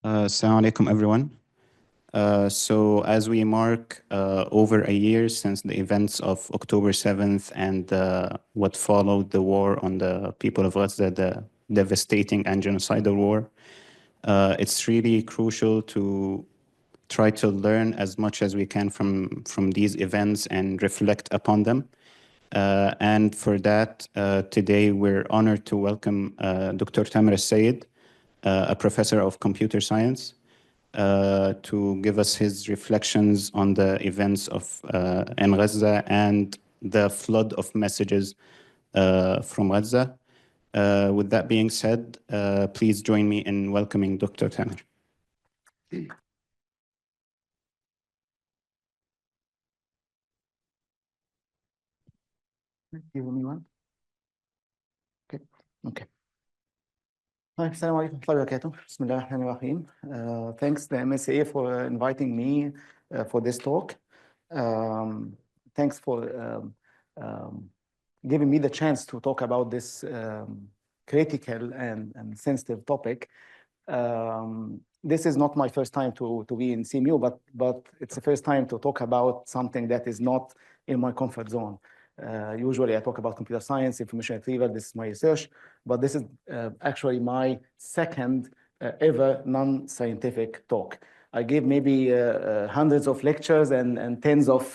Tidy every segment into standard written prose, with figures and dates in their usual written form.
Assalamu alaikum, everyone. So as we mark over a year since the events of October 7th and what followed the war on the people of Gaza, the devastating and genocidal war, it's really crucial to try to learn as much as we can from these events and reflect upon them. And for that, today we're honored to welcome Dr. Tamer Sayed, a professor of computer science, to give us his reflections on the events of in Gaza and the flood of messages from Gaza. With that being said, please join me in welcoming Dr. Tamer. Give me one. Okay. Hi, Assalamu alaikum wa rahmatullahi wa barakatuh. Bismillah ar-Rahman ar-Rahim. Thanks to the MSA for inviting me for this talk. Thanks for giving me the chance to talk about this critical and sensitive topic. This is not my first time to be in CMU, but it's the first time to talk about something that is not in my comfort zone. Usually I talk about computer science, information retrieval, this is my research, but this is actually my second ever non-scientific talk. I gave maybe hundreds of lectures and tens of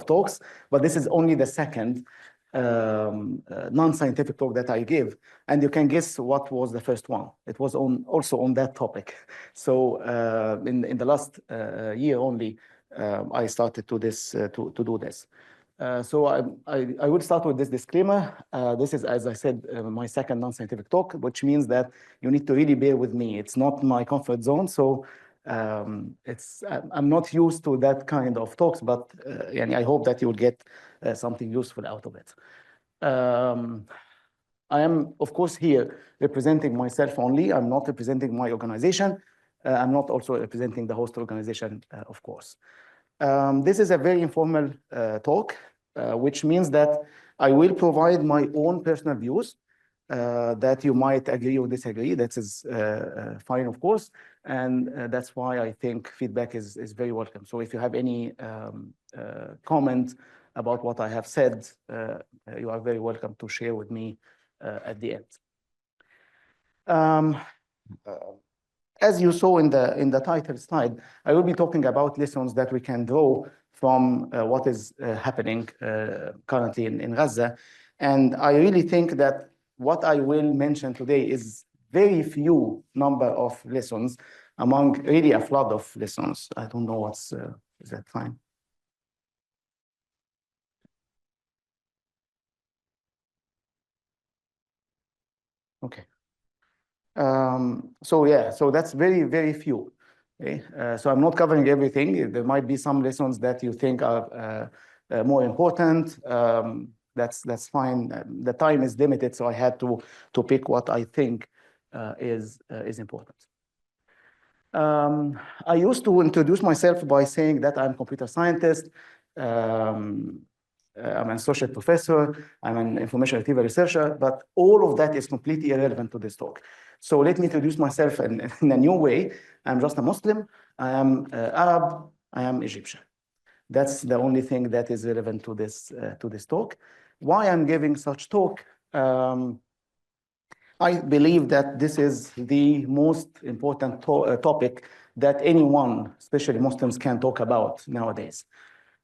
talks, but this is only the second non-scientific talk that I give. And you can guess what was the first one. It was also on that topic. So in the last year only, I started to do this. So I would start with this disclaimer. This is, as I said, my second non-scientific talk, which means that you need to really bear with me. It's not my comfort zone, so I'm not used to that kind of talks, but I hope that you will get something useful out of it. I am, of course, here representing myself only. I'm not representing my organization. I'm not also representing the host organization, of course. This is a very informal talk, which means that I will provide my own personal views that you might agree or disagree. That is fine, of course. And that's why I think feedback is very welcome. So if you have any comment about what I have said, you are very welcome to share with me at the end. As you saw in the title slide, I will be talking about lessons that we can draw from what is happening currently in Gaza. And I really think that what I will mention today is very few number of lessons among really a flood of lessons. I don't know is that fine? Okay. So that's very, very few. Okay? So I'm not covering everything. There might be some lessons that you think are more important. That's fine. The time is limited, so I had to pick what I think is important. I used to introduce myself by saying that I'm a computer scientist. I'm an associate professor. I'm an information retrieval researcher, but all of that is completely irrelevant to this talk. So let me introduce myself in a new way. I'm just a Muslim. I am Arab. I am Egyptian. That's the only thing that is relevant to this talk. Why I'm giving such talk? I believe that this is the most important topic that anyone, especially Muslims, can talk about nowadays.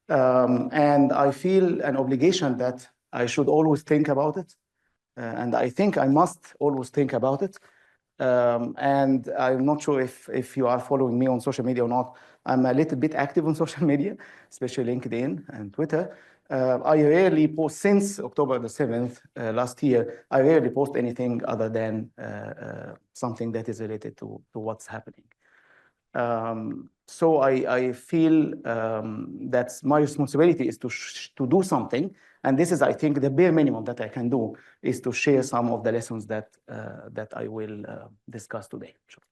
And I feel an obligation that I should always think about it. And I think I must always think about it. And I'm not sure if you are following me on social media or not. I'm a little bit active on social media, especially LinkedIn and Twitter. I rarely post, since October the 7th last year, I rarely post anything other than something that is related to what's happening. So I feel that my responsibility is to do something. And this is, I think, the bare minimum that I can do is to share some of the lessons that I will discuss today. Sure.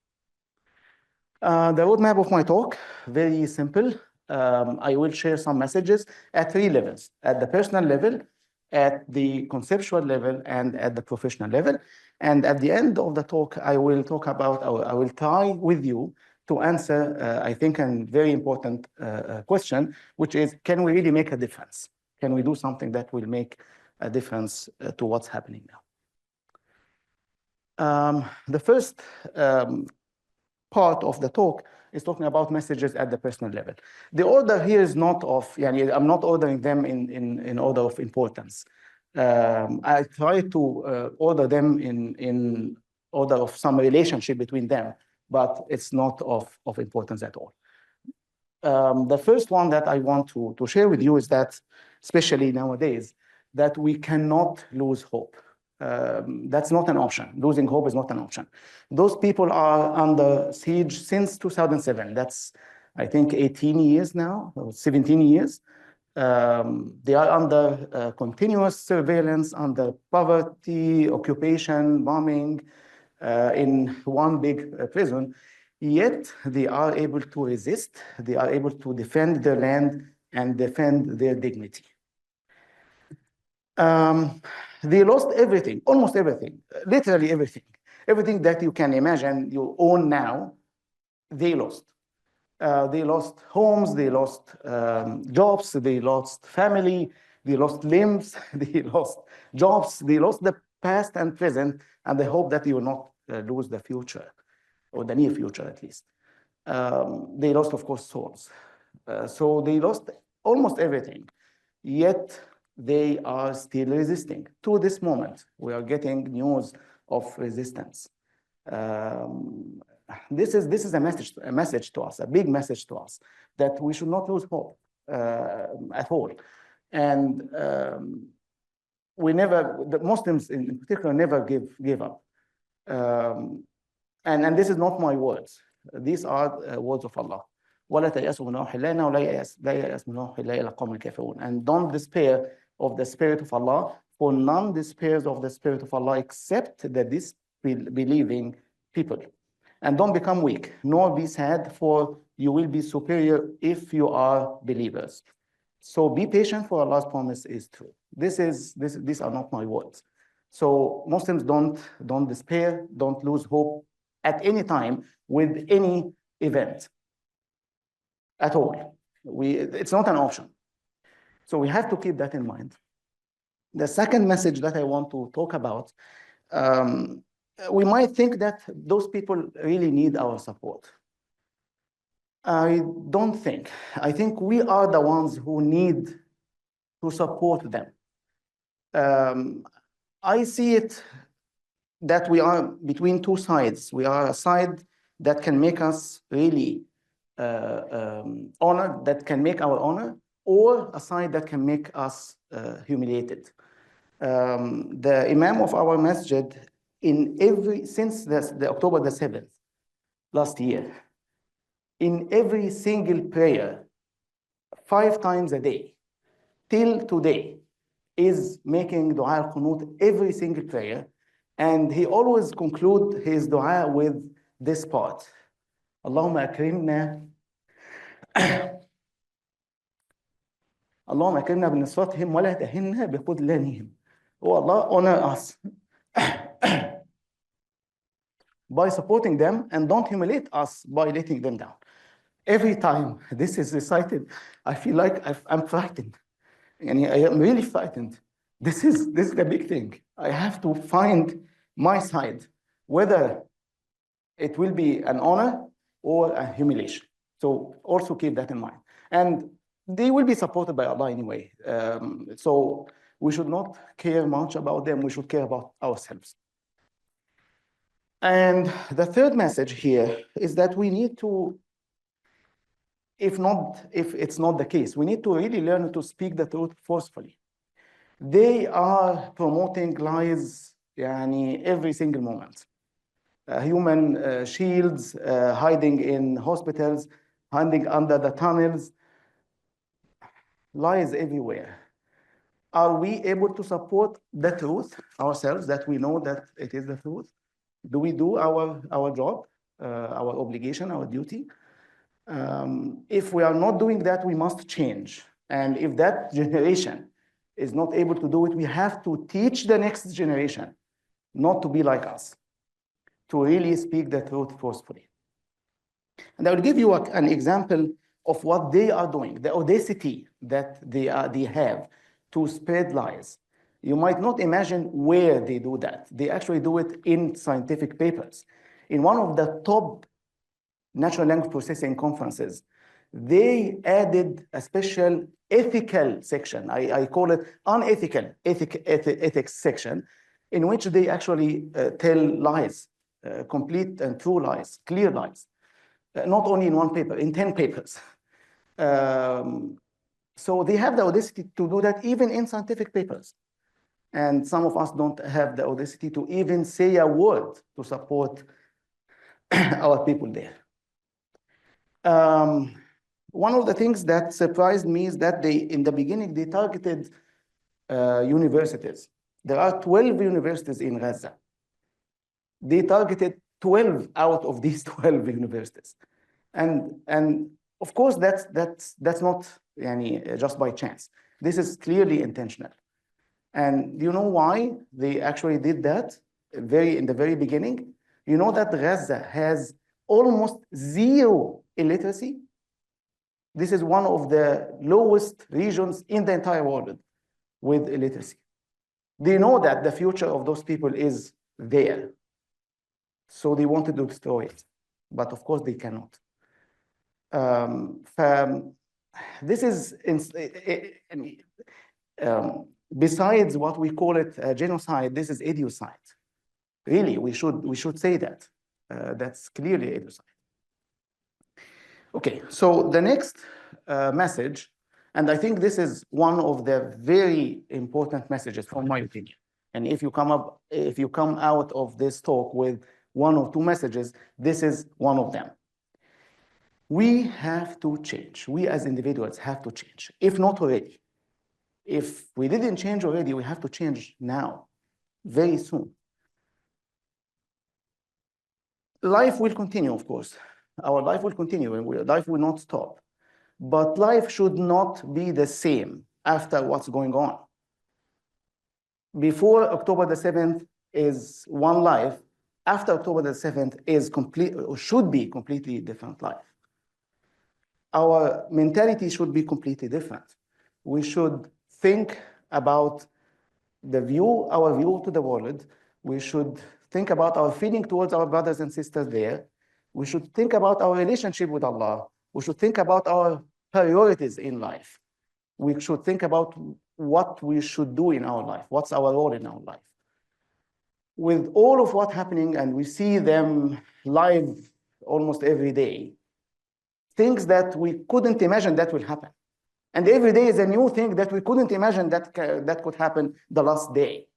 The roadmap of my talk, very simple. I will share some messages at three levels: at the personal level, at the conceptual level and at the professional level. And at the end of the talk, I will talk about, or I will try with you to answer, I think, a very important question, which is, can we really make a difference? Can we do something that will make a difference to what's happening now? The first part of the talk is talking about messages at the personal level. The order here is not of, I'm not ordering them in order of importance. I try to order them in order of some relationship between them, but it's not of importance at all. The first one that I want to share with you is that, especially nowadays, that we cannot lose hope. That's not an option. Losing hope is not an option. Those people are under siege since 2007. That's, I think, 18 years now, or 17 years. They are under continuous surveillance, under poverty, occupation, bombing, in one big prison. Yet they are able to resist. They are able to defend their land and defend their dignity. They lost everything, almost everything, literally everything. Everything that you can imagine you own now, they lost. They lost homes, they lost jobs, they lost family, they lost limbs, they lost jobs, they lost the past and present, and they hope that you will not lose the future, or the near future at least. They lost, of course, souls. So they lost almost everything, yet they are still resisting. To this moment, we are getting news of resistance. This is a message to us, a big message to us, that we should not lose hope at all. And the Muslims in particular never give up. And this is not my words. These are words of Allah. ولا تيأسوا من روح الله إنه لا ييأس من روح الله إلا القوم الكافرون. And don't despair of the Spirit of Allah, for none despairs of the Spirit of Allah except the disbelieving people. And don't become weak, nor be sad, for you will be superior if you are believers. So be patient, for Allah's promise is true. These are not my words. So Muslims don't despair, don't lose hope at any time with any event at all. It's not an option. So we have to keep that in mind. The second message that I want to talk about, we might think that those people really need our support. I don't think. I think we are the ones who need to support them. I see it that we are between two sides. We are a side that can make us really honored, that can make our honor, or a side that can make us humiliated. The Imam of our masjid, since the October the 7th last year, in every single prayer, 5 times a day, till today, is making dua al-qunut every single prayer, and he always concludes his dua with this part: Allahumma akrimna Allahumma akrimna binusratihim wa la tahinna biqudlanihim. Oh Allah, honor us by supporting them, and don't humiliate us by letting them down. Every time this is recited, I feel like I'm frightened. And I am really frightened. This is the big thing. I have to find my side, whether it will be an honor or a humiliation. So also keep that in mind. And they will be supported by Allah anyway. So we should not care much about them. We should care about ourselves. And the third message here is that we need to, if it's not the case, we need to really learn to speak the truth forcefully. They are promoting lies every single moment. Human shields, hiding in hospitals, hiding under the tunnels, lies everywhere. Are we able to support the truth ourselves, that we know that it is the truth? Do we do our job, our obligation, our duty? If we are not doing that, we must change. And if that generation is not able to do it, we have to teach the next generation not to be like us, to really speak the truth forcefully. And I will give you an example of what they are doing, the audacity that they have to spread lies. You might not imagine where they do that. They actually do it in scientific papers. In one of the top natural language processing conferences, they added a special ethical section. I call it unethical ethics section, in which they actually tell lies, complete and true lies, clear lies. Not only in one paper, in 10 papers. So they have the audacity to do that even in scientific papers. And some of us don't have the audacity to even say a word to support our people there. One of the things that surprised me is that in the beginning, they targeted universities. There are 12 universities in Gaza. They targeted 12 out of these 12 universities. And of course, that's not just by chance. This is clearly intentional. And do you know why they actually did that in the very beginning? You know that Gaza has almost zero illiteracy. This is one of the lowest regions in the entire world with illiteracy. They know that the future of those people is there. So they wanted to destroy it. But of course, they cannot. This is, besides what we call it genocide, this is idiocide. Really, we should say that. That's clearly idiocide. Okay, so the next message, and I think this is one of the very important messages from my opinion. And if you come out of this talk with one or two messages, this is one of them. We have to change. We as individuals have to change, if not already. If we didn't change already, we have to change now, very soon. Life will continue, of course. Our life will continue, and life will not stop. But life should not be the same after what's going on. Before October the 7th is one life. After October the 7th is should be completely different life. Our mentality should be completely different. We should think about our view to the world. We should think about our feeling towards our brothers and sisters there. We should think about our relationship with Allah. We should think about our priorities in life. We should think about what we should do in our life. What's our role in our life? With all of what's happening, and we see them live almost every day, things that we couldn't imagine that will happen. And every day is a new thing that we couldn't imagine that could happen the last day.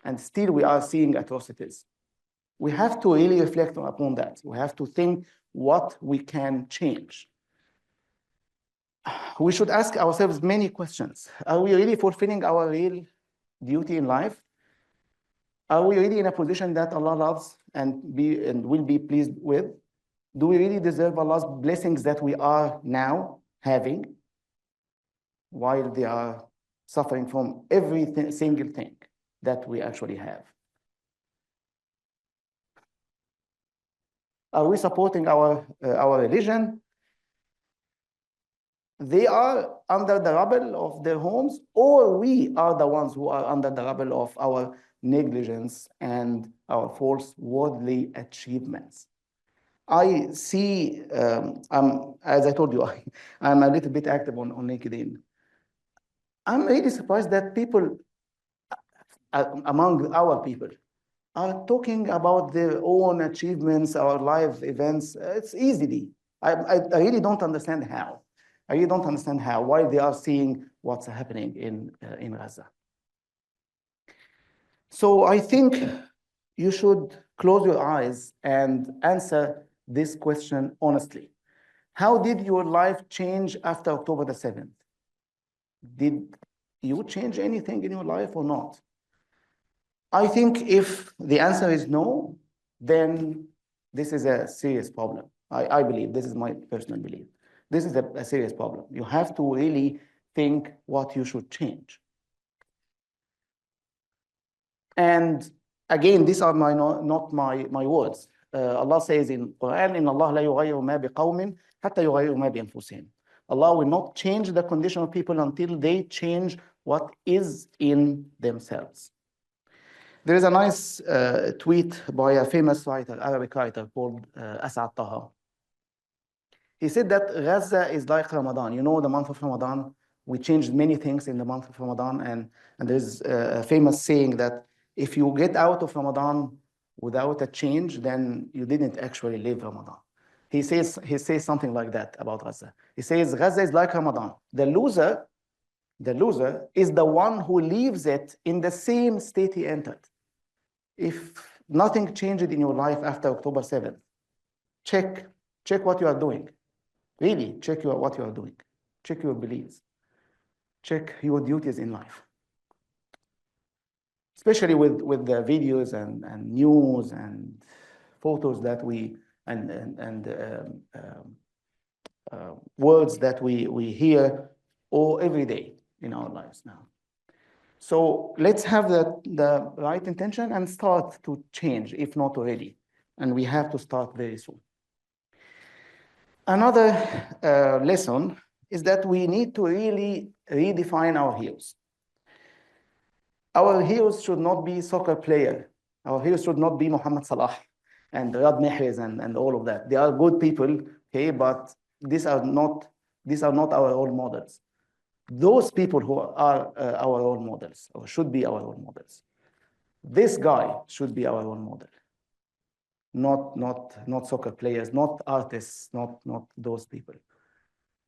And still we are seeing atrocities. We have to really reflect upon that. We have to think what we can change. We should ask ourselves many questions. Are we really fulfilling our real duty in life? Are we really in a position that Allah loves and will be pleased with? Do we really deserve Allah's blessings that we are now having, while they are suffering from every single thing that we actually have? Are we supporting our religion? They are under the rubble of their homes, or we are the ones who are under the rubble of our negligence and our false worldly achievements. I see, as I told you, I'm a little bit active on LinkedIn. I'm really surprised that people among our people are talking about their own achievements, our life events. It's easily. I really don't understand how. I really don't understand why they are seeing what's happening in Gaza. So I think you should close your eyes and answer this question honestly. How did your life change after October the 7th? Did you change anything in your life or not? I think if the answer is no, then this is a serious problem. I believe, this is my personal belief. This is a serious problem. You have to really think what you should change. And again, these are not my words. Allah says in Quran, إن الله لا يغير ما بقوم حتى يغيروا ما بأنفسهم. Allah will not change the condition of people until they change what is in themselves. There is a nice tweet by a famous writer, Arabic writer called Asad Taha. He said that Gaza is like Ramadan. You know, the month of Ramadan, we changed many things in the month of Ramadan. And there's a famous saying that if you get out of Ramadan without a change, then you didn't actually live Ramadan. He says something like that about Gaza. He says, Gaza is like Ramadan. The loser is the one who leaves it in the same state he entered. If nothing changed in your life after October 7th, check what you are doing. Really, check what you are doing. Check your beliefs. Check your duties in life. Especially with the videos and news and photos that we words that we hear every day in our lives now. So let's have the right intention and start to change, if not already. And we have to start very soon. Another lesson is that we need to really redefine our heroes. Our heroes should not be soccer player. Our heroes should not be Mohamed Salah and Riyad Mahrez and all of that. They are good people, okay, but these are not our role models. Those people who are our role models, or should be our role models. This guy should be our role model. Not soccer players, not artists, not those people.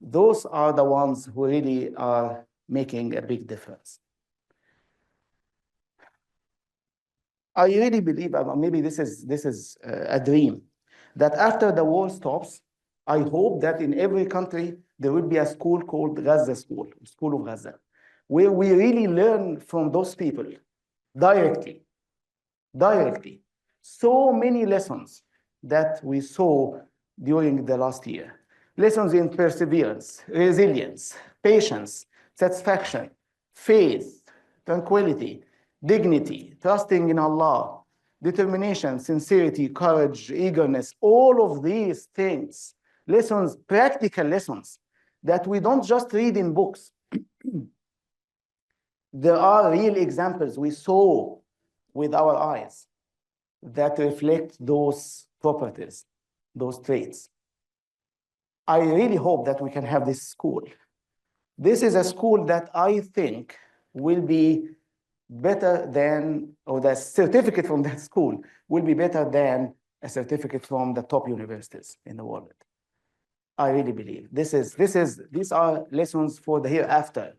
Those are the ones who really are making a big difference. I really believe, maybe this is a dream, that after the war stops, I hope that in every country there will be a school called Gaza School of Gaza, where we really learn from those people directly. So many lessons that we saw during the last year. Lessons in perseverance, resilience, patience, satisfaction, faith, tranquility, dignity, trusting in Allah, determination, sincerity, courage, eagerness, all of these things, lessons, practical lessons that we don't just read in books. There are real examples we saw with our eyes that reflect those properties, those traits. I really hope that we can have this school. This is a school that I think will be better than, or the certificate from that school will be better than a certificate from the top universities in the world. I really believe these are lessons for the hereafter.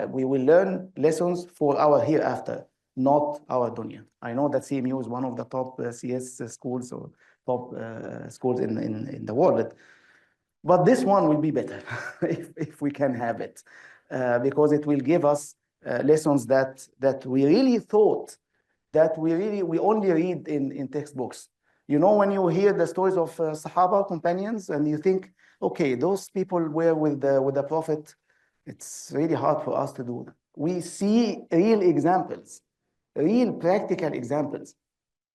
We will learn lessons for our hereafter, not our dunya. I know that CMU is one of the top CS schools or top schools in the world, but this one will be better if we can have it, because it will give us lessons that we really thought that we only read in textbooks. You know, when you hear the stories of Sahaba companions and you think, okay, those people were with the Prophet, it's really hard for us to do that. We see real examples, real practical examples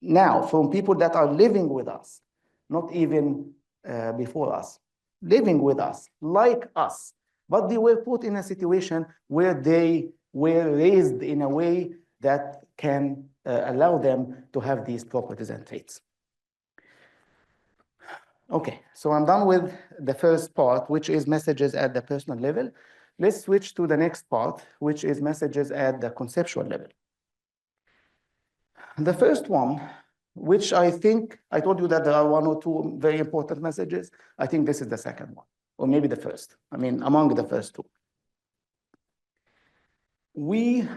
now from people that are living with us, not even before us, living with us, like us, but they were put in a situation where they were raised in a way that can allow them to have these properties and traits. Okay, so I'm done with the first part, which is messages at the personal level. Let's switch to the next part, which is messages at the conceptual level. The first one, which I think, I told you that there are one or two very important messages. I think this is the second one, or maybe the first. I mean, among the first two. We,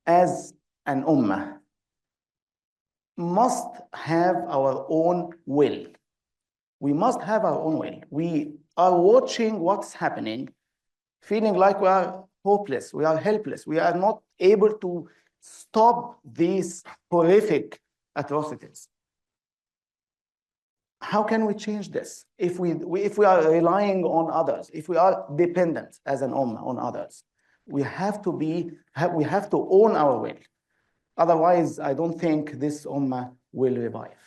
as an ummah, must have our own will. We must have our own will. We are watching what's happening, feeling like we are hopeless, we are helpless, we are not able to stop these horrific atrocities. How can we change this? If we are relying on others, if we are dependent as an ummah on others, we have to own our will. Otherwise, I don't think this ummah will revive.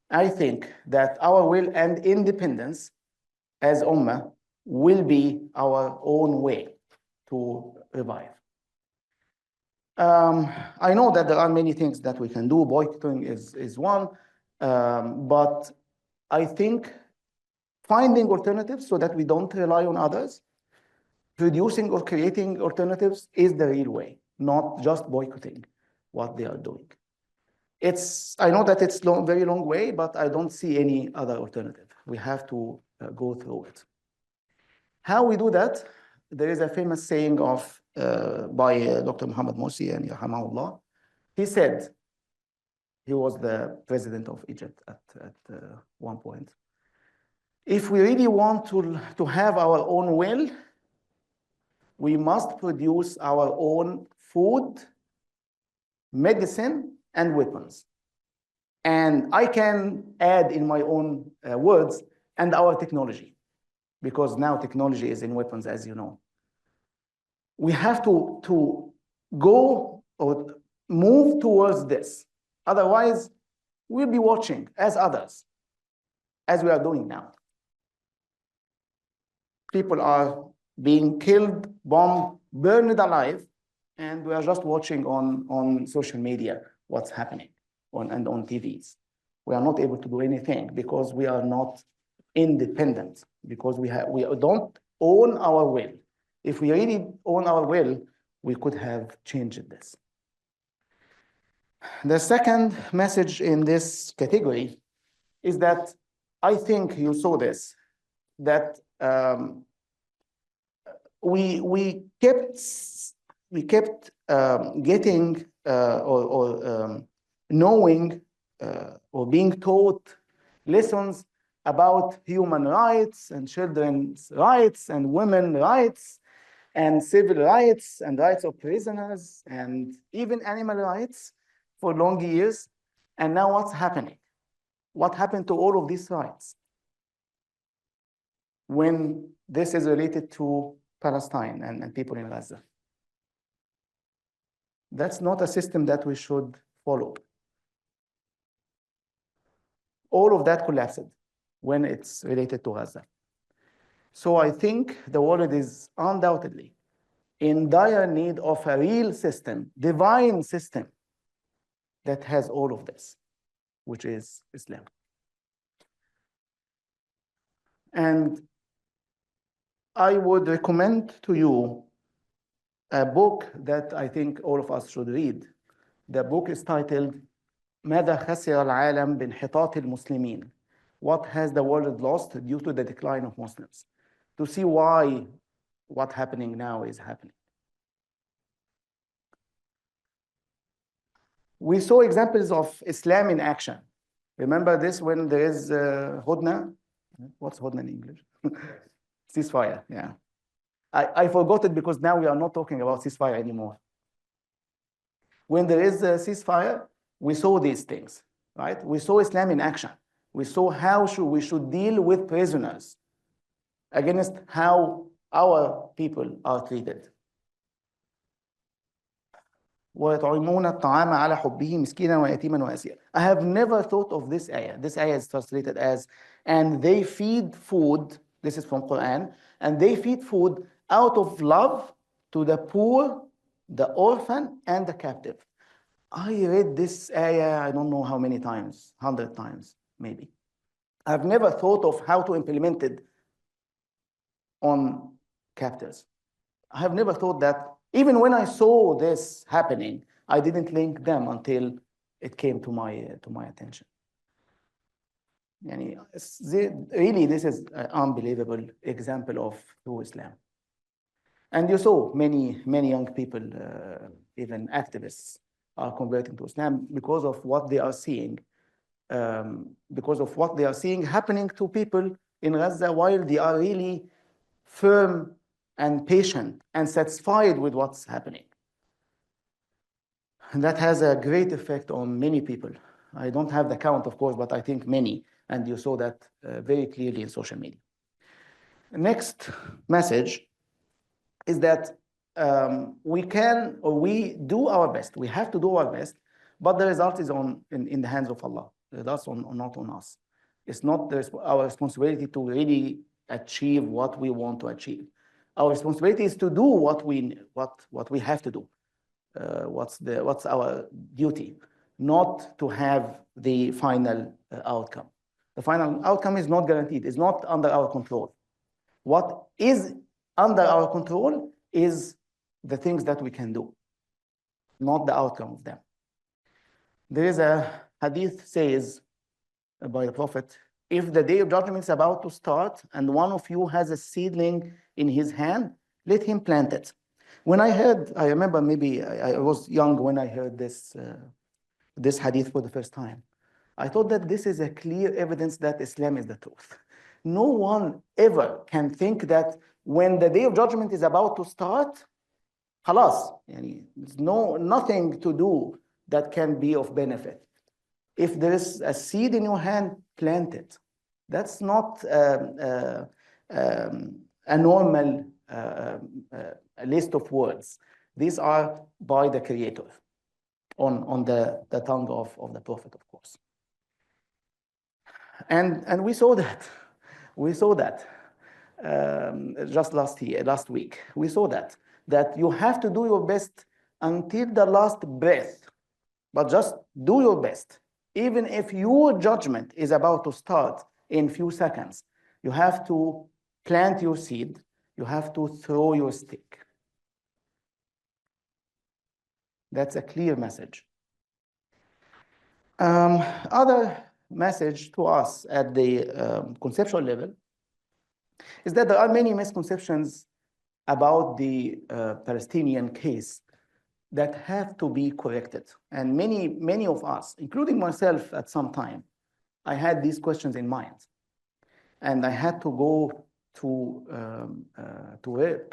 I think that our will and independence as ummah will be our own way to revive. I know that there are many things that we can do. Boycotting is one, but I think finding alternatives so that we don't rely on others, producing or creating alternatives is the real way, not just boycotting what they are doing. I know that it's very long way, but I don't see any other alternative. We have to go through it. How we do that? There is a famous saying by Dr. Muhammad Morsi, and Rahimahullah. He said, he was the president of Egypt at one point. If we really want to have our own will, we must produce our own food, medicine, and weapons. And I can add in my own words, and our technology, because now technology is in weapons, as you know. We have to go or move towards this. Otherwise, we'll be watching as others, as we are doing now. People are being killed, bombed, burned alive, and we are just watching on social media what's happening and on TVs. We are not able to do anything because we are not independent, because we don't own our will. If we really own our will, we could have changed this. The second message in this category is that I think you saw this, that we kept getting or knowing or being taught lessons about human rights and children's rights and women's rights and civil rights and rights of prisoners and even animal rights for long years. And now what's happening? What happened to all of these rights when this is related to Palestine and people in Gaza? That's not a system that we should follow. All of that collapsed when it's related to Gaza. So I think the world is undoubtedly in dire need of a real system, divine system, that has all of this, which is Islam. And I would recommend to you a book that I think all of us should read. The book is titled ماذا خسر العالم بانحطاط المسلمين? What has the world lost due to the decline of Muslims? To see why what's happening now is happening. We saw examples of Islam in action. Remember this when there is Hudna? What's Hudna in English? Ceasefire, yeah. I forgot it because now we are not talking about ceasefire anymore. When there is a ceasefire, we saw these things, right? We saw Islam in action. We saw how we should deal with prisoners against how our people are treated. وَيَطْعِمُونَ الطَّعَامَ عَلَى حُبِّهِ مِسْكِينًا وَيَتِيمًا وَأَسِيرًا. I have never thought of this ayah. This ayah is translated as, and they feed food, this is from Quran, and they feed food out of love to the poor, the orphan, and the captive. I read this ayah, I don't know how many times, 100 times, maybe. I've never thought of how to implement it on captives. I have never thought that. Even when I saw this happening, I didn't link them until it came to my attention. Really, this is an unbelievable example of true Islam. And you saw many young people, even activists, are converting to Islam because of what they are seeing, happening to people in Gaza while they are really firm and patient and satisfied with what's happening. And that has a great effect on many people. I don't have the count, of course, but I think many, and you saw that very clearly in social media. The next message is that we can, or we do our best. We have to do our best, but the result is in the hands of Allah. The results not on us. It's not our responsibility to really achieve what we want to achieve. Our responsibility is to do what we have to do. What's our duty, not to have the final outcome. The final outcome is not guaranteed. It's not under our control. What is under our control is the things that we can do, not the outcome of them. There is a hadith says by the Prophet, if the day of judgment is about to start and one of you has a seedling in his hand, let him plant it. When I remember maybe I was young when I heard this hadith for the first time. I thought that this is a clear evidence that Islam is the truth. No one ever can think that when the day of judgment is about to start, خلاص, there's nothing to do that can be of benefit. If there is a seed in your hand, plant it. That's not a normal list of words. These are by the Creator on the tongue of the Prophet, of course. And we saw that. We saw that just last week. We saw that you have to do your best until the last breath, but just do your best. Even if your judgment is about to start in few seconds, you have to plant your seed, you have to throw your stick. That's a clear message. Other message to us at the conceptual level is that there are many misconceptions about the Palestinian case that have to be corrected. And many of us, including myself at some time, I had these questions in mind. And I had to go to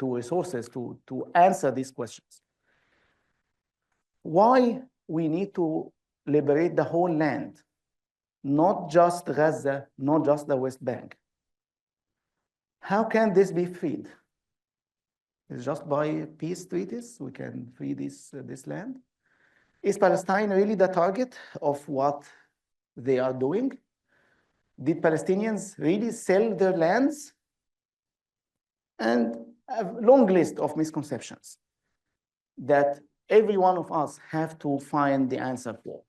resources to answer these questions. Why we need to liberate the whole land, not just Gaza, not just the West Bank? How can this be freed? It's just by peace treaties we can free this land? Is Palestine really the target of what they are doing? Did Palestinians really sell their lands? And a long list of misconceptions that every one of us have to find the answer for.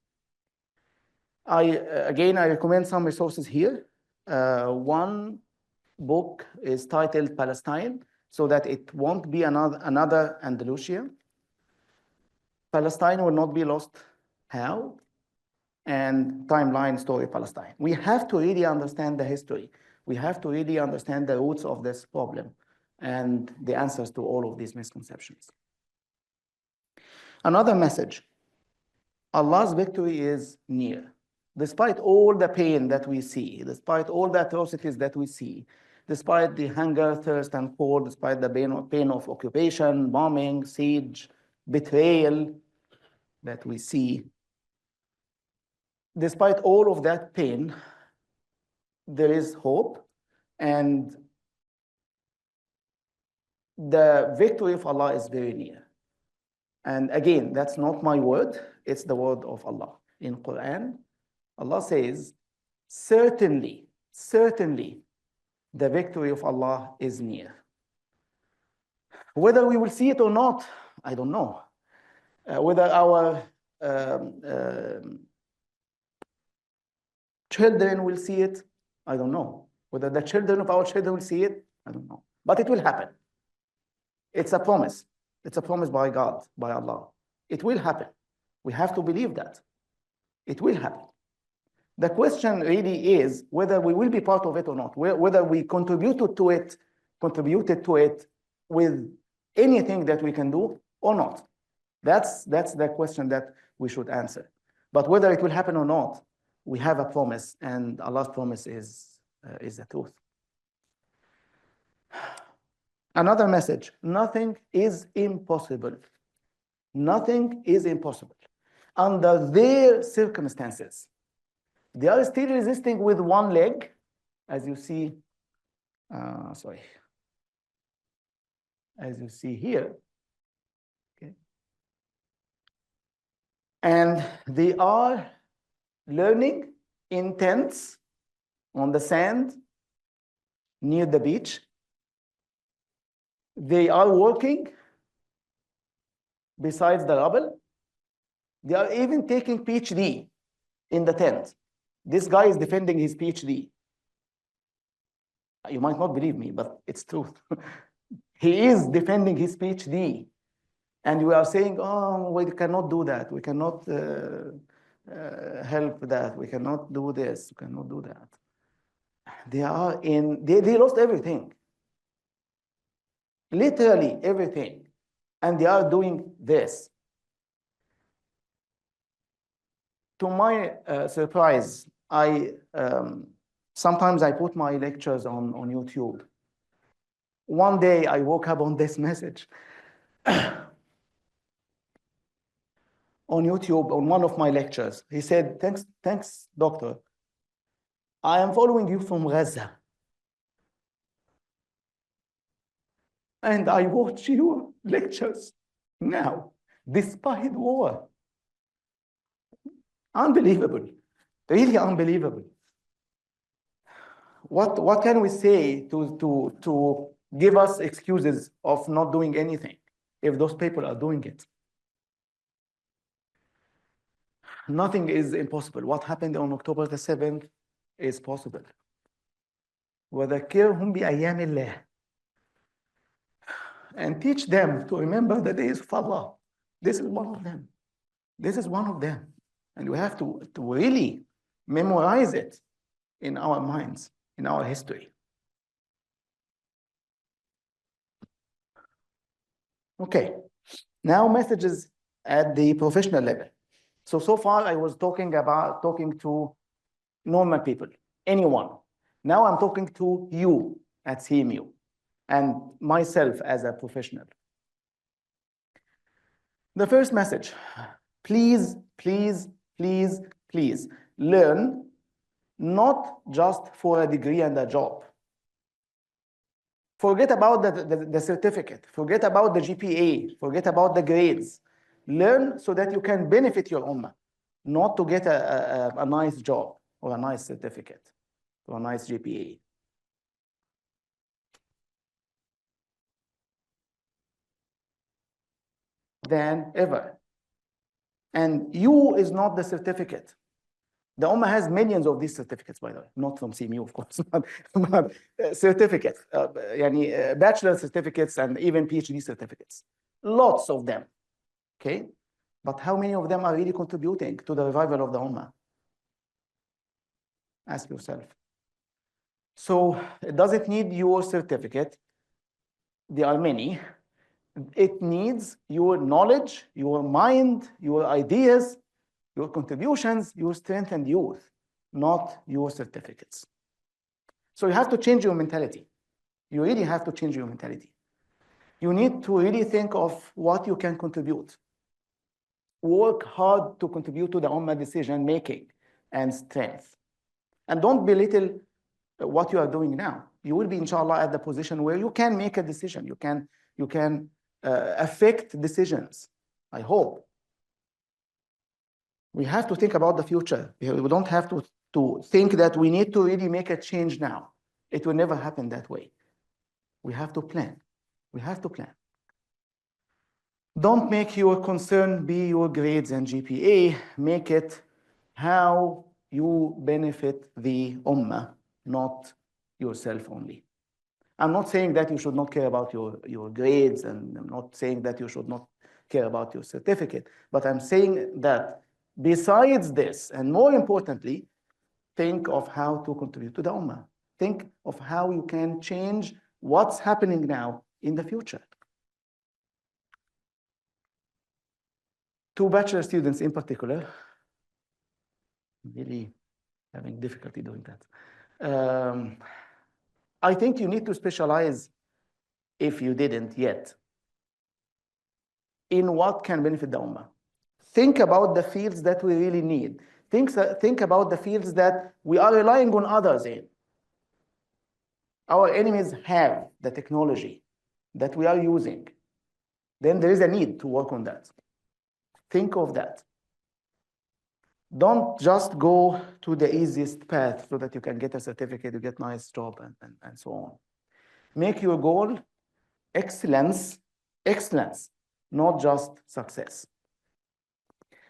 I recommend some resources here. One book is titled Palestine, so that it won't be another Andalusia. Palestine will not be lost. How? And Timeline Story Palestine. We have to really understand the history. We have to really understand the roots of this problem and the answers to all of these misconceptions. Another message, Allah's victory is near. Despite all the pain that we see, despite all the atrocities that we see, despite the hunger, thirst, and cold, despite the pain of occupation, bombing, siege, betrayal that we see, despite all of that pain, there is hope, and the victory of Allah is very near. And again, that's not my word, it's the word of Allah. In Quran, Allah says, certainly, the victory of Allah is near. Whether we will see it or not, I don't know. Whether our children will see it, I don't know. Whether the children of our children will see it, I don't know. But it will happen. It's a promise. It's a promise by God, by Allah. It will happen. We have to believe that. It will happen. The question really is whether we will be part of it or not, whether we contributed to it with anything that we can do or not. That's the question that we should answer. But whether it will happen or not, we have a promise, and Allah's promise is the truth. Another message, nothing is impossible. Nothing is impossible. Under their circumstances, they are still resisting with one leg, as you see, as you see here. And they are learning in tents on the sand near the beach. They are working besides the rubble. They are even taking PhD in the tent. This guy is defending his PhD. You might not believe me, but it's true. He is defending his PhD. And we are saying, oh, we cannot do that. We cannot help that. We cannot do this. We cannot do that. They lost everything. Literally everything. And they are doing this. To my surprise, sometimes I put my lectures on YouTube. One day I woke up on this message on YouTube on one of my lectures. He said, thanks, doctor. I am following you from Gaza. And I watch your lectures now, despite war. Unbelievable, really unbelievable. What can we say to give us excuses of not doing anything if those people are doing it? Nothing is impossible. What happened on October the 7th is possible. وذكرهم بأيام الله. And teach them to remember the days of Allah. This is one of them. This is one of them. And we have to really memorize it in our minds, in our history. Okay, now messages at the professional level. So far I was talking to normal people, anyone. Now I'm talking to you at CMU and myself as a professional. The first message, please, please, please, please learn not just for a degree and a job. Forget about the certificate, forget about the GPA, forget about the grades. Learn so that you can benefit your ummah, not to get a nice job or a nice certificate or a nice GPA. Than ever. And you is not the certificate. The Ummah has millions of these certificates, by the way, not from CMU, of course, but certificates, bachelor certificates and even PhD certificates. Lots of them, okay? But how many of them are really contributing to the revival of the Ummah? Ask yourself. So does it need your certificate? There are many. It needs your knowledge, your mind, your ideas, your contributions, your strength and youth, not your certificates. So you have to change your mentality. You really have to change your mentality. You need to really think of what you can contribute. Work hard to contribute to the Ummah decision making and strength. And don't belittle what you are doing now. You will be, inshallah, at the position where you can make a decision. You can affect decisions, I hope. We have to think about the future. We don't have to think that we need to really make a change now. It will never happen that way. We have to plan. We have to plan. Don't make your concern be your grades and GPA. Make it how you benefit the Ummah, not yourself only. I'm not saying that you should not care about your grades, and I'm not saying that you should not care about your certificate, but I'm saying that besides this, and more importantly, think of how to contribute to the Ummah. Think of how you can change what's happening now in the future. To bachelor students in particular, really having difficulty doing that. I think you need to specialize, if you didn't yet, in what can benefit the Ummah. Think about the fields that we really need. Think about the fields that we are relying on others in. Our enemies have the technology that we are using. Then there is a need to work on that. Think of that. Don't just go to the easiest path so that you can get a certificate, you get a nice job, and so on. Make your goal excellence, not just success.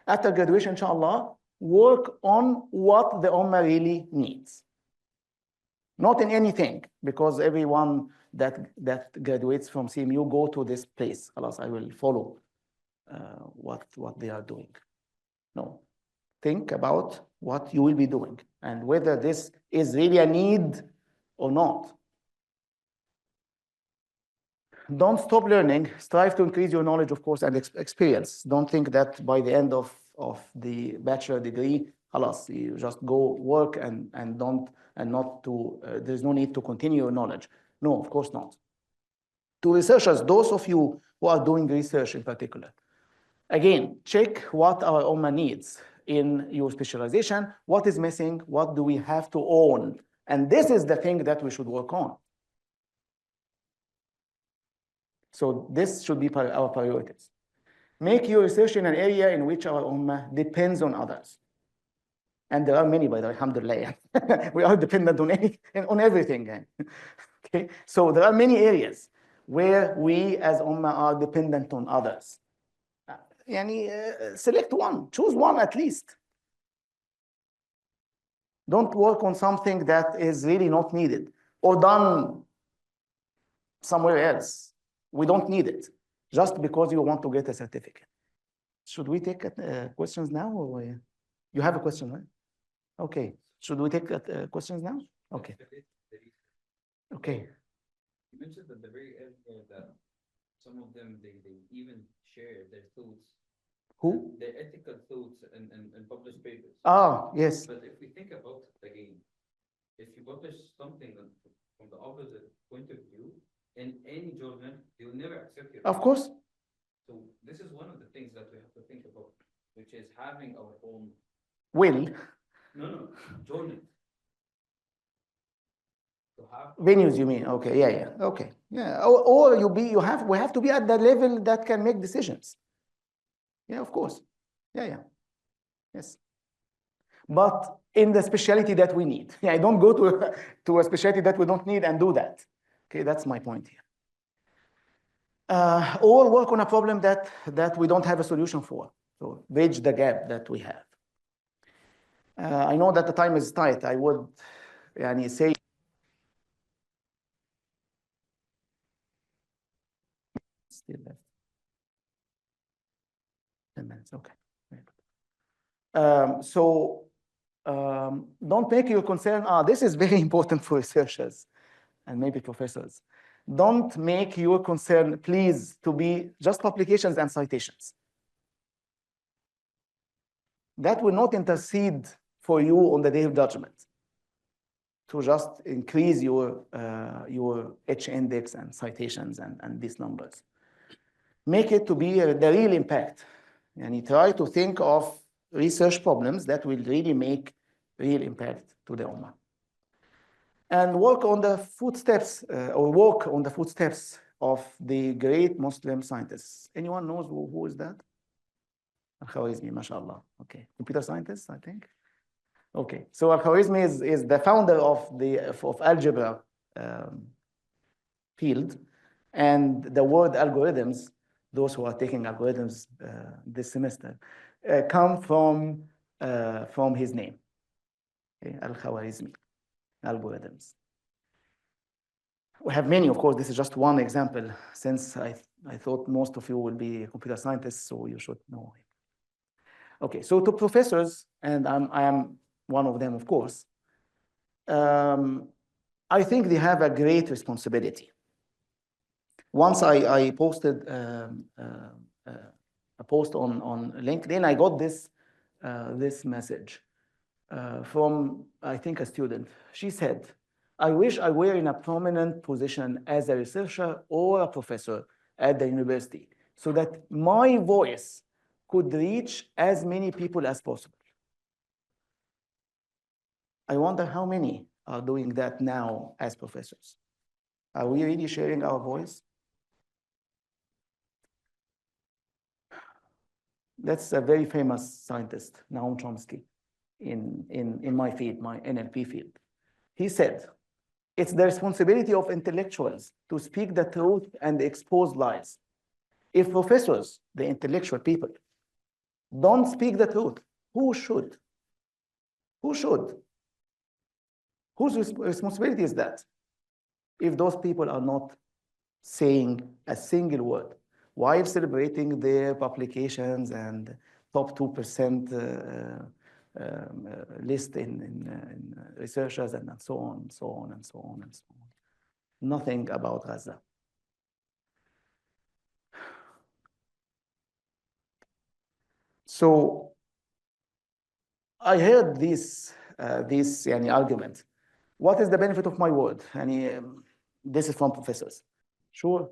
After graduation, inshallah, work on what the Ummah really needs. Not in anything, because everyone that graduates from CMU go to this place. Alas, I will follow what they are doing. No. Think about what you will be doing and whether this is really a need or not. Don't stop learning. Strive to increase your knowledge, of course, and experience. Don't think that by the end of the bachelor degree, halas, you just go work and not to, there's no need to continue your knowledge. No, of course not. To researchers, those of you who are doing research in particular, again, check what our Ummah needs in your specialization. What is missing? What do we have to own? And this is the thing that we should work on. So this should be our priorities. Make your research in an area in which our Ummah depends on others. And there are many, by the way, alhamdulillah. We are dependent on everything. Okay? So there are many areas where we as Ummah are dependent on others. Select one, choose one at least. Don't work on something that is really not needed or done somewhere else. We don't need it just because you want to get a certificate. Should we take questions now, or you have a question, right? Okay. Should we take questions now? Okay. Okay. You mentioned at the very end that some of them they even share their thoughts. Who? Their ethical thoughts and published papers. Ah, yes. But if we think about it again, if you publish something from the opposite point of view in any journal, they will never accept it. Of course. So this is one of the things that we have to think about, which is having our own Will. No, journal. To have Venues, you mean? Okay, yeah. Okay, yeah. Or we have to be at the level that can make decisions. Yeah, of course. Yeah. Yes. But in the specialty that we need. Yeah, I don't go to a specialty that we don't need and do that. Okay, that's my point here. Or work on a problem that we don't have a solution for. So bridge the gap that we have. I know that the time is tight. I would say still left 10 minutes. Okay. Don't make your concern. This is very important for researchers and maybe professors. Don't make your concern, please, to be just publications and citations. That will not intercede for you on the day of judgment to just increase your H index and citations and these numbers. Make it to be the real impact. And you try to think of research problems that will really make real impact to the Ummah. And work on the footsteps, of the great Muslim scientists. Anyone knows who is that? Al-Khwarizmi, mashallah. Okay, computer scientist, I think. Okay, so Al-Khwarizmi is the founder of algebra field, and the word algorithms, those who are taking algorithms this semester, come from his name, okay? Al-Khwarizmi, algorithms. We have many, of course. This is just one example, since I thought most of you will be computer scientists, so you should know him. Okay, so to professors, and I am one of them, of course, I think they have a great responsibility. Once I posted a post on LinkedIn, I got this message from, I think, a student. She said, I wish I were in a prominent position as a researcher or a professor at the university so that my voice could reach as many people as possible. I wonder how many are doing that now as professors. Are we really sharing our voice? That's a very famous scientist, Noam Chomsky. in my field, my NLP field. He said, it's the responsibility of intellectuals to speak the truth and expose lies. If professors, the intellectual people, don't speak the truth, who should? Who should? Whose responsibility is that? If those people are not saying a single word while celebrating their publications and top 2% list in researchers and so on, and so on, and so on, and so on. Nothing about Gaza. So I heard this argument. What is the benefit of my word? And this is from professors. Sure.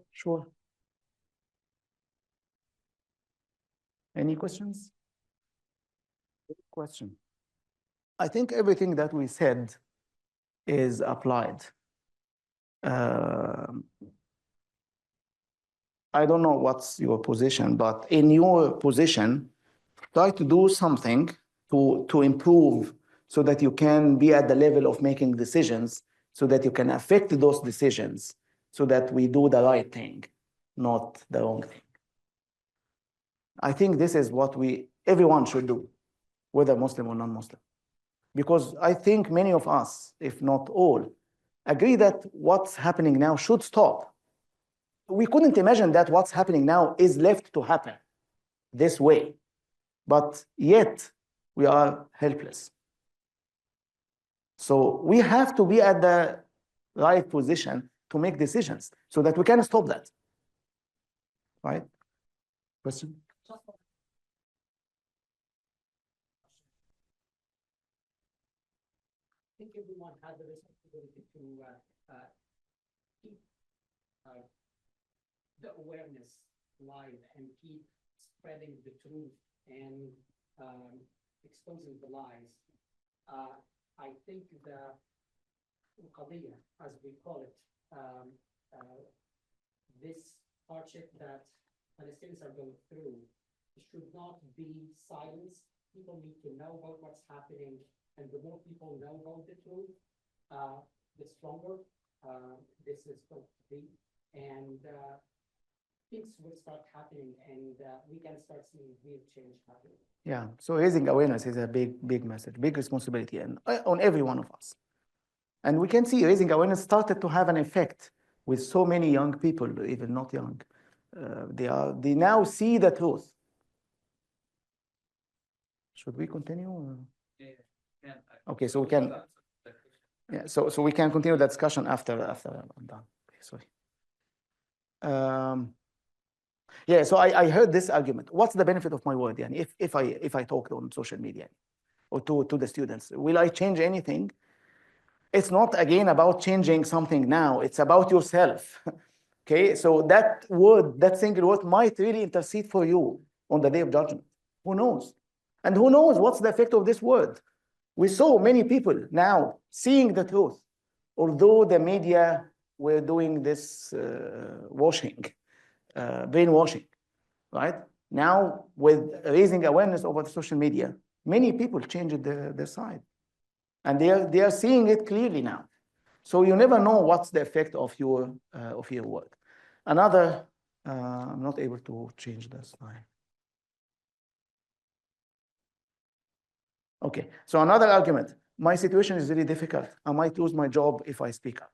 Any questions? Question. I think everything that we said is applied. I don't know what's your position, but in your position, try to do something to improve so that you can be at the level of making decisions, so that you can affect those decisions, so that we do the right thing, not the wrong thing. I think this is what everyone should do, whether Muslim or non-Muslim. Because I think many of us, if not all, agree that what's happening now should stop. We couldn't imagine that what's happening now is left to happen this way. But yet, we are helpless. So we have to be at the right position to make decisions so that we can stop that. Right? Question? I think everyone has a responsibility to keep the awareness live and keep spreading the truth and exposing the lies. I think the qadiyya, as we call it, this hardship that Palestinians are going through should not be silenced. People need to know about what's happening, and the more people know about the truth, the stronger this is going to be. And things will start happening, and we can start seeing real change happening. Yeah, so raising awareness is a big message, big responsibility, and on every one of us. And we can see raising awareness started to have an effect with so many young people, even not young. They now see the truth. Should we continue? Or? Yeah. Okay, so we can. Yeah, so we can continue the discussion after I'm done. Okay, sorry. Yeah, so I heard this argument. What's the benefit of my word? Yani if I talk on social media or to the students, will I change anything? It's not again about changing something now. It's about yourself. Okay, so that word, that single word, might really intercede for you on the day of judgment. Who knows? And who knows what's the effect of this word? We saw many people now seeing the truth, although the media were doing this brainwashing, right? Now, with raising awareness over the social media, many people changed their side. And they are seeing it clearly now. So you never know what's the effect of your word. Another, I'm not able to change the slide. Okay, so another argument. My situation is really difficult. I might lose my job if I speak up.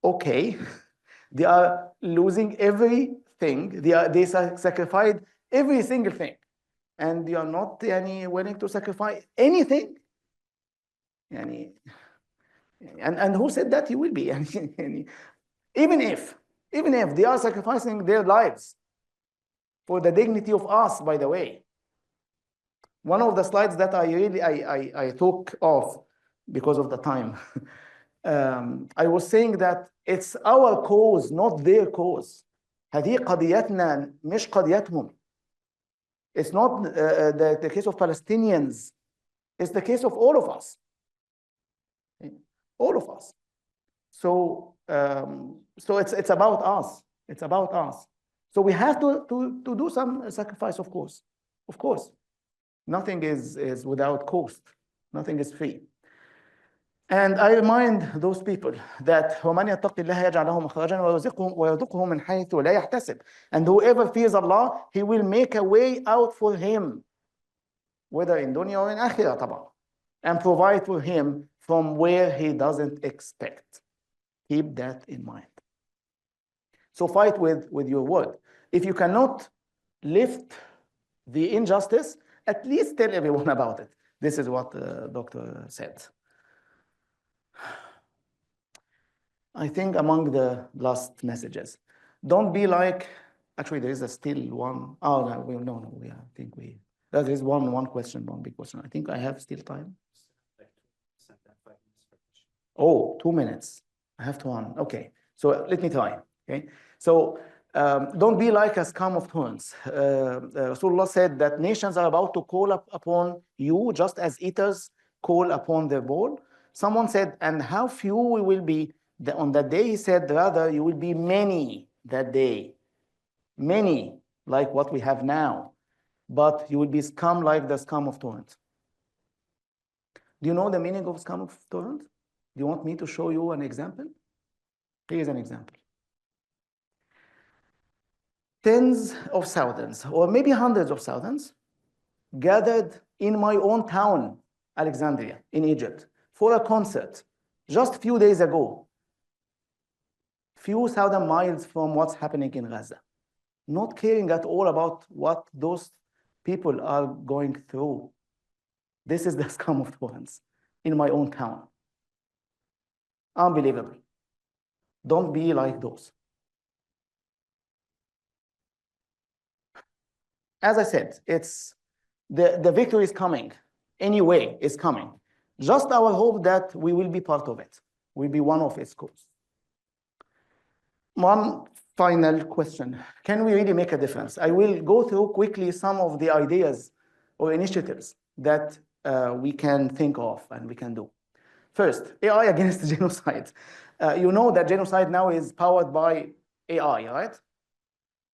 Okay, they are losing everything. They sacrificed every single thing. And you are not willing to sacrifice anything. And who said that you will be? Even if they are sacrificing their lives for the dignity of us, by the way. One of the slides that I took off because of the time, I was saying that it's our cause, not their cause. هذه قضيتنا مش قضيتهم. It's not the case of Palestinians. It's the case of all of us. All of us. So it's about us. It's about us. So we have to do some sacrifice, of course. Nothing is without cost. Nothing is free. And I remind those people that وَمَنْ يَتَّقِ اللَّهَ يَجْعَلْ لَهُ مَخْرَجًا وَيَرْزُقْهُ مِنْ حَيْثُ لَا يَحْتَسِبْ. And whoever fears Allah, He will make a way out for him, whether in dunya or in akhirah, طبعا, and provide for him from where he doesn't expect. Keep that in mind. So fight with your word. If you cannot lift the injustice, at least tell everyone about it. This is what the doctor said. I think among the last messages, don't be like, actually there is still one. Oh, no, I think there is one question, one big question. I think I have still time. Oh, 2 minutes. I have to run. Okay, so let me try. Okay, so don't be like a scum of thorns. Rasulullah said that nations are about to call upon you just as eaters call upon their bowl. Someone said, and how few we will be on that day? He said, rather, you will be many that day. Many, like what we have now. But you will be scum like the scum of thorns. Do you know the meaning of scum of thorns? Do you want me to show you an example? Here is an example. Tens of thousands, or maybe hundreds of thousands, gathered in my own town, Alexandria, in Egypt, for a concert just a few days ago. Few thousand miles from what's happening in Gaza. Not caring at all about what those people are going through. This is the scum of thorns in my own town. Unbelievable. Don't be like those. As I said, it's the victory is coming. Anyway, it's coming. Just our hope that we will be part of it. We'll be one of its cause. One final question. Can we really make a difference? I will go through quickly some of the ideas or initiatives that we can think of and we can do. First, AI against genocide. You know that genocide now is powered by AI, right?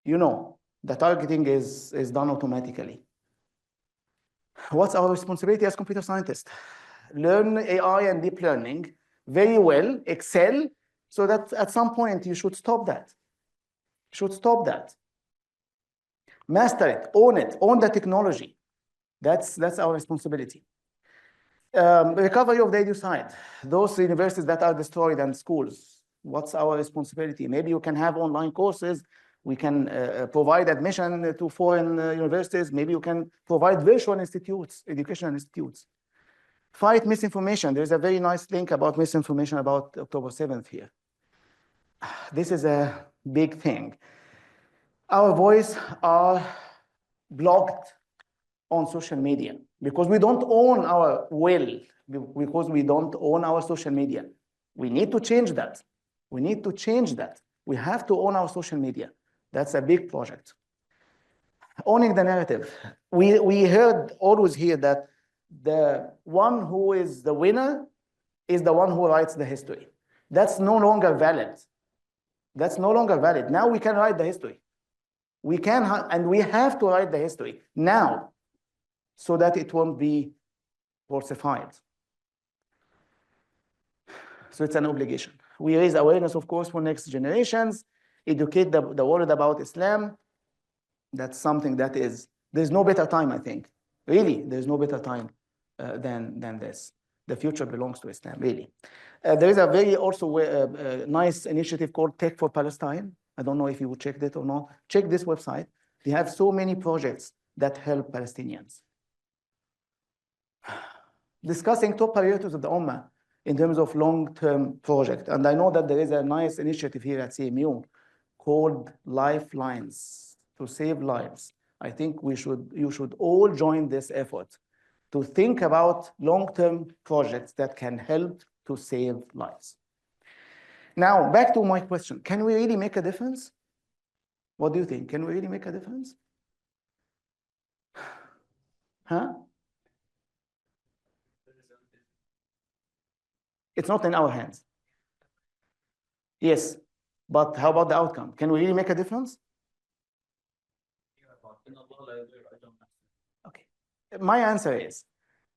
You know, the targeting is done automatically. What's our responsibility as computer scientists? Learn AI and deep learning very well, excel, so that at some point you should stop that. Should stop that. Master it, own the technology. That's our responsibility. Recovery of the eduside, those universities that are destroyed and schools. What's our responsibility? Maybe you can have online courses. We can provide admission to foreign universities. Maybe you can provide virtual institutes, educational institutes. Fight misinformation. There's a very nice link about misinformation about October 7th here. This is a big thing. Our voice are blocked on social media because we don't own our will, because we don't own our social media. We need to change that. We need to change that. We have to own our social media. That's a big project. Owning the narrative. We always hear that the one who is the winner is the one who writes the history. That's no longer valid. That's no longer valid. Now we can write the history. We can, and we have to write the history now so that it won't be falsified. So it's an obligation. We raise awareness, of course, for next generations, educate the world about Islam. That's something that there's no better time, I think. Really, there's no better time than this. The future belongs to Islam, really. There is a very also nice initiative called Tech for Palestine. I don't know if you checked it or not. Check this website. They have so many projects that help Palestinians. Discussing top priorities of the Ummah in terms of long-term project. And I know that there is a nice initiative here at CMU called Lifelines to save lives. I think you should all join this effort to think about long-term projects that can help to save lives. Now, back to my question. Can we really make a difference? What do you think? Can we really make a difference? Huh? It's not in our hands. Yes, but how about the outcome? Can we really make a difference? Okay. my answer is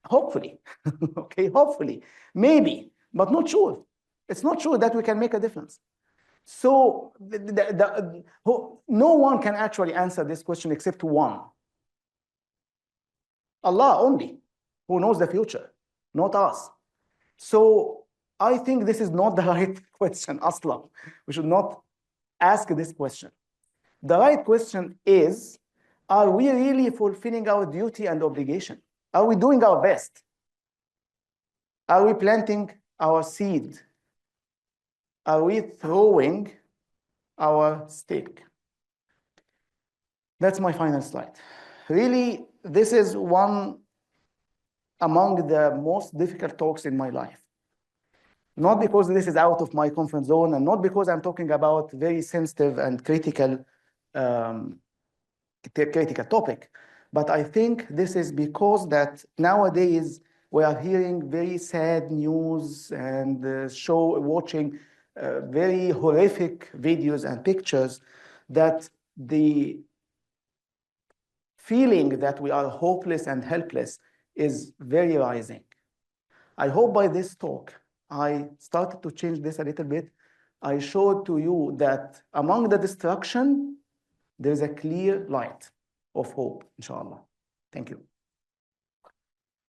hopefully, okay, hopefully, maybe, but not sure. It's not sure that we can make a difference. So no one can actually answer this question except one. Allah only, who knows the future, not us. So I think this is not the right question, Aslam. We should not ask this question. The right question is, are we really fulfilling our duty and obligation? Are we doing our best? Are we planting our seed? Are we throwing our stick? That's my final slide. Really, this is one among the most difficult talks in my life. Not because this is out of my comfort zone, and not because I'm talking about very sensitive and critical topic, but I think this is because that nowadays we are hearing very sad news and watching very horrific videos and pictures, that the feeling that we are hopeless and helpless is very rising. I hope by this talk, I started to change this a little bit. I showed to you that among the destruction, there is a clear light of hope, inshallah. Thank you.